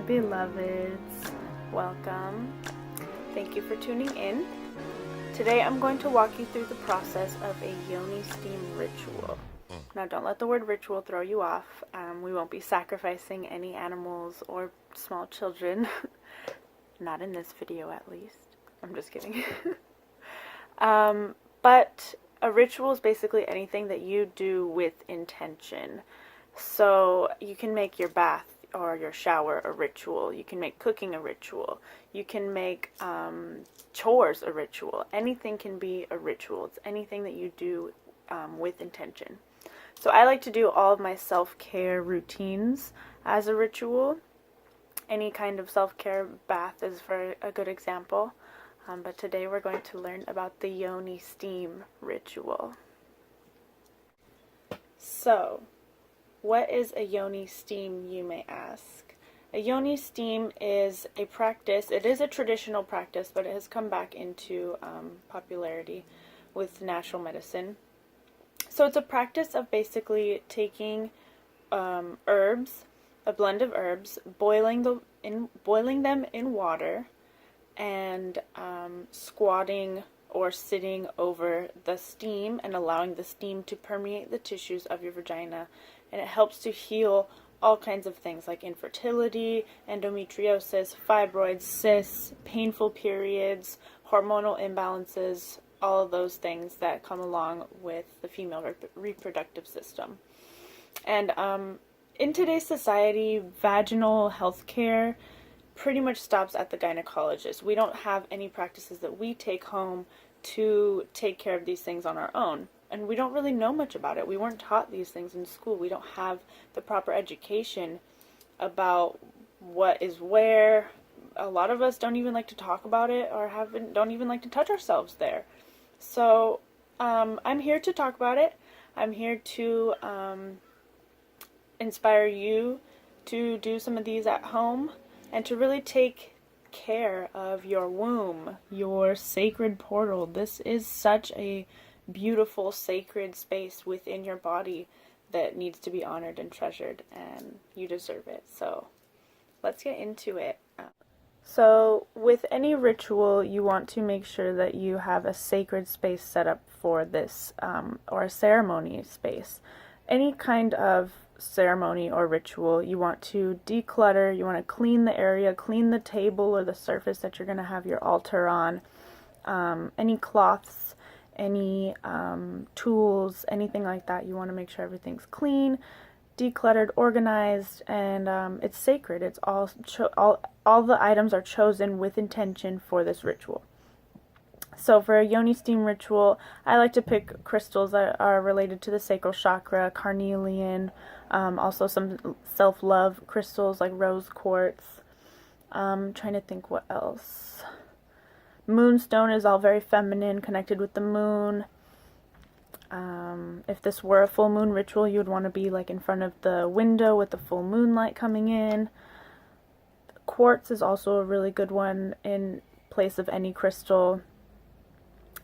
beloveds, welcome. Thank you for tuning in. Today I'm going to walk you through the process of a Yoni Steam Ritual. Now don't let the word ritual throw you off. We won't be sacrificing any animals or small children. Not in this video at least. I'm just kidding. But a ritual is basically anything that you do with intention. So you can make your bath or your shower a ritual. You can make cooking a ritual. You can make chores a ritual. Anything can be a ritual. It's anything that you do with intention. So I like to do all of my self-care routines as a ritual. Any kind of self-care bath is for a good example. But today we're going to learn about the Yoni Steam Ritual. So, what is a Yoni Steam, you may ask? A Yoni Steam is a practice. It is a traditional practice, but it has come back into popularity with natural medicine. So it's a practice of basically taking herbs, a blend of herbs, boiling them in water, and squatting or sitting over the steam and allowing the steam to permeate the tissues of your vagina. And it helps to heal all kinds of things like infertility, endometriosis, fibroids, cysts, painful periods, hormonal imbalances, all of those things that come along with the female reproductive system. And in today's society, vaginal health care pretty much stops at the gynecologist. We don't have any practices that we take home to take care of these things on our own. And we don't really know much about it. We weren't taught these things in school. We don't have the proper education about what is where. A lot of us don't even like to talk about it or don't even like to touch ourselves there. So I'm here to talk about it. I'm here to inspire you to do some of these at home and to really take care of your womb, your sacred portal. This is such a beautiful, sacred space within your body that needs to be honored and treasured, and you deserve it. So let's get into it. So with any ritual, you want to make sure that you have a sacred space set up for this, or a ceremony space. Any kind of ceremony or ritual, you want to declutter, you want to clean the area, clean the table or the surface that you're going to have your altar on, any cloths, any tools, anything like that. You want to make sure everything's clean, decluttered, organized, and it's sacred. It's all the items are chosen with intention for this ritual. So for a Yoni Steam ritual, I like to pick crystals that are related to the sacral chakra, carnelian, also some self-love crystals like rose quartz. I'm trying to think what else. Moonstone is all very feminine, connected with the moon. If this were a full moon ritual, you would want to be like in front of the window with the full moonlight coming in. Quartz is also a really good one in place of any crystal.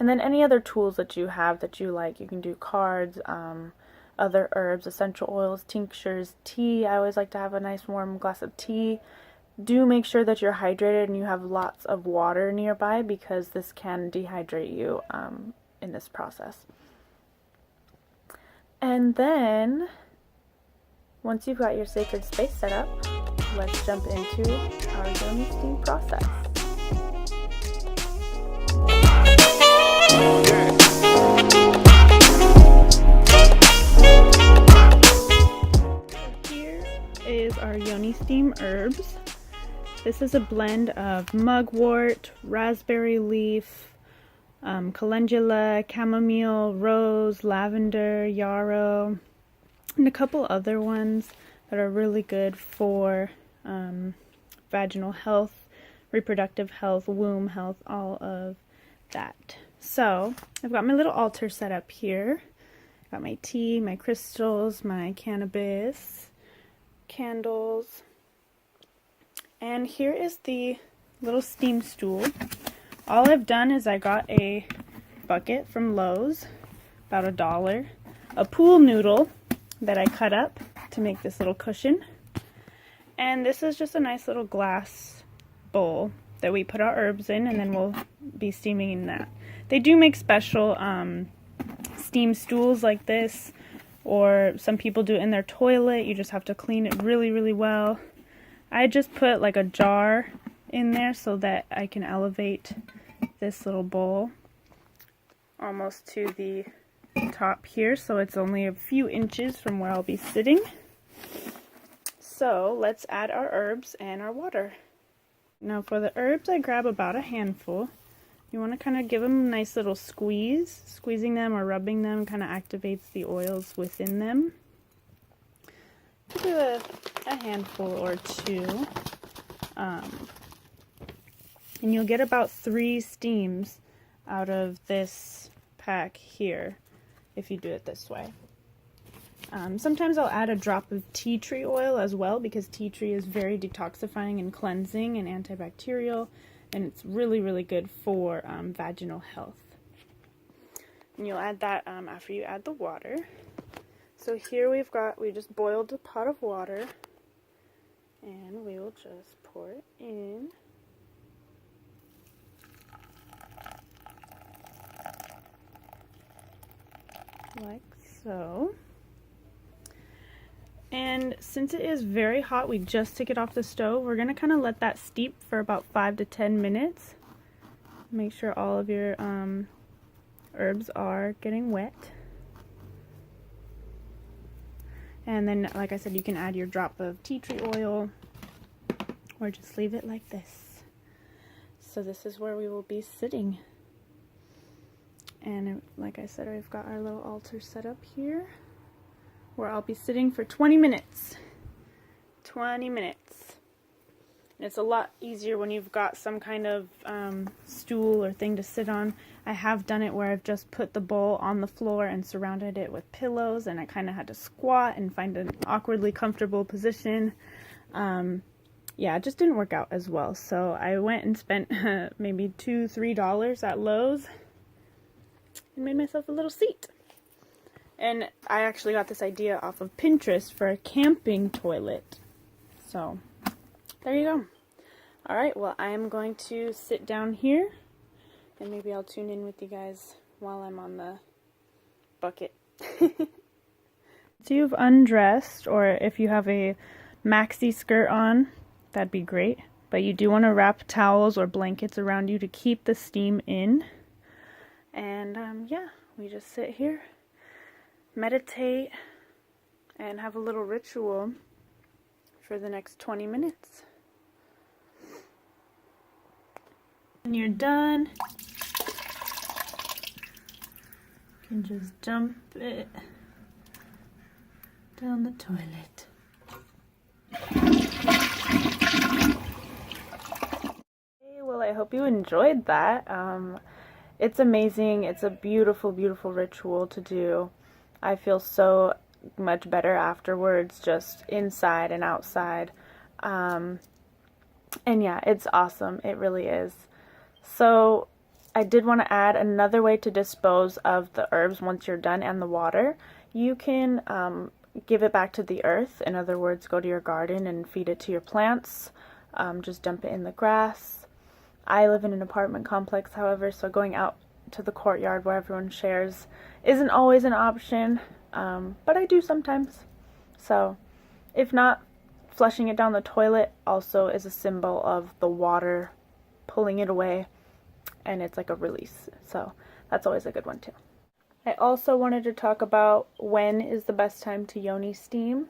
And then any other tools that you have that you like. You can do cards, other herbs, essential oils, tinctures, tea. I always like to have a nice warm glass of tea. Do make sure that you're hydrated and you have lots of water nearby, because this can dehydrate you in this process. And then, once you've got your sacred space set up, let's jump into our Yoni Steam process. Here is our Yoni Steam Herbs. This is a blend of mugwort, raspberry leaf, calendula, chamomile, rose, lavender, yarrow, and a couple other ones that are really good for vaginal health, reproductive health, womb health, all of that. So I've got my little altar set up here. Got my tea, my crystals, my cannabis, candles. And here is the little steam stool. All I've done is I got a bucket from Lowe's, about $1, a pool noodle that I cut up to make this little cushion, And this is just a nice little glass bowl that we put our herbs in, and then we'll be steaming in that. They do make special steam stools like this, or some people do it in their toilet. You just have to clean it really, really well. I just put like a jar in there so that I can elevate this little bowl almost to the top here, so it's only a few inches from where I'll be sitting. So let's add our herbs and our water. Now for the herbs, I grab about a handful. You want to kind of give them a nice little squeeze. Squeezing them or rubbing them kind of activates the oils within them. Do a handful or two. And you'll get about 3 steams out of this pack here if you do it this way. Sometimes I'll add a drop of tea tree oil as well, because tea tree is very detoxifying and cleansing and antibacterial, and it's really, really good for vaginal health. And you'll add that after you add the water. So here we just boiled a pot of water, and we will just pour it in. Like so. And since it is very hot, we just took it off the stove. We're going to kind of let that steep for about 5 to 10 minutes. Make sure all of your herbs are getting wet. And then, like I said, you can add your drop of tea tree oil, or just leave it like this. So this is where we will be sitting. And like I said, we've got our little altar set up here, where I'll be sitting for 20 minutes. 20 minutes. And it's a lot easier when you've got some kind of stool or thing to sit on. I have done it where I've just put the bowl on the floor and surrounded it with pillows, and I kind of had to squat and find an awkwardly comfortable position. Yeah, it just didn't work out as well. So I went and spent maybe $2-3 at Lowe's and made myself a little seat. And I actually got this idea off of Pinterest for a camping toilet. So, there you go. Alright, well, I am going to sit down here, and maybe I'll tune in with you guys while I'm on the bucket. So you've undressed, or if you have a maxi skirt on, that'd be great. But you do want to wrap towels or blankets around you to keep the steam in. And, yeah, we just sit here, meditate, and have a little ritual for the next 20 minutes. When you're done, you can just dump it down the toilet. Okay, well, I hope you enjoyed that. It's amazing. It's a beautiful, beautiful ritual to do. I feel so much better afterwards, just inside and outside. And yeah, it's awesome. It really is. So I did want to add another way to dispose of the herbs once you're done, and the water. You can give it back to the earth. In other words, go to your garden and feed it to your plants. Just dump it in the grass. I live in an apartment complex, however, so going out to the courtyard where everyone shares isn't always an option, but I do sometimes. So if not, flushing it down the toilet also is a symbol of the water pulling it away, and it's like a release. So that's always a good one too. I also wanted to talk about when is the best time to Yoni steam.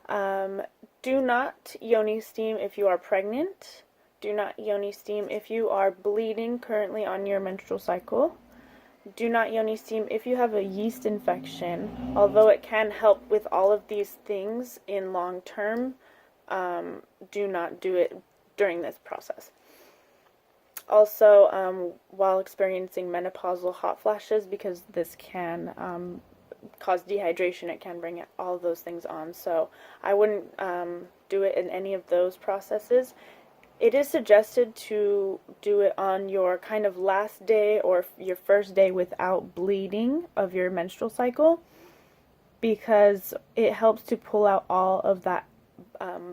Do not Yoni steam if you are pregnant. Do not Yoni steam if you are bleeding currently on your menstrual cycle. Do not Yoni steam if you have a yeast infection. Although it can help with all of these things in long term, do not do it during this process. Also, while experiencing menopausal hot flashes, because this can cause dehydration, it can bring all of those things on. So I wouldn't do it in any of those processes. It is suggested to do it on your kind of last day or your first day without bleeding of your menstrual cycle, because it helps to pull out all of that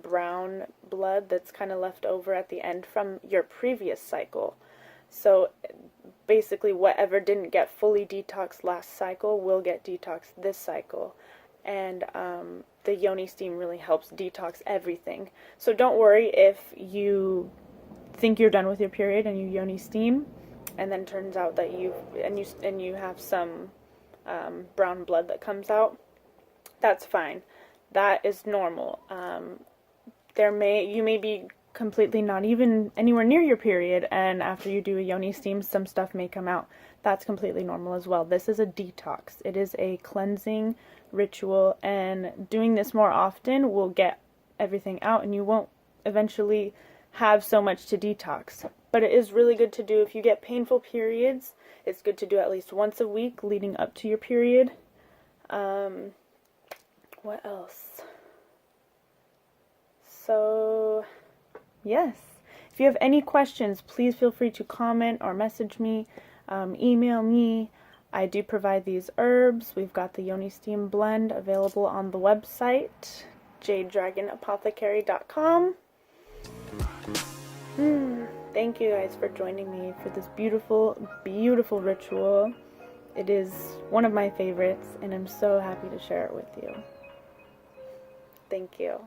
brown blood that's kind of left over at the end from your previous cycle. So basically whatever didn't get fully detoxed last cycle will get detoxed this cycle. And the Yoni Steam really helps detox everything. So don't worry if you think you're done with your period and you Yoni Steam, and then turns out that you have some brown blood that comes out. That's fine. That is normal. You may be completely not even anywhere near your period, and after you do a Yoni Steam, some stuff may come out. That's completely normal as well. This is a detox. It is a cleansing ritual, and doing this more often will get everything out, and you won't eventually have so much to detox. But it is really good to do if you get painful periods. It's good to do at least once a week leading up to your period. What else? So, yes. If you have any questions, please feel free to comment or message me, email me. I do provide these herbs. We've got the Yoni Steam blend available on the website, jadedragonapothecary.com. Thank you guys for joining me for this beautiful, beautiful ritual. It is one of my favorites, and I'm so happy to share it with you. Thank you.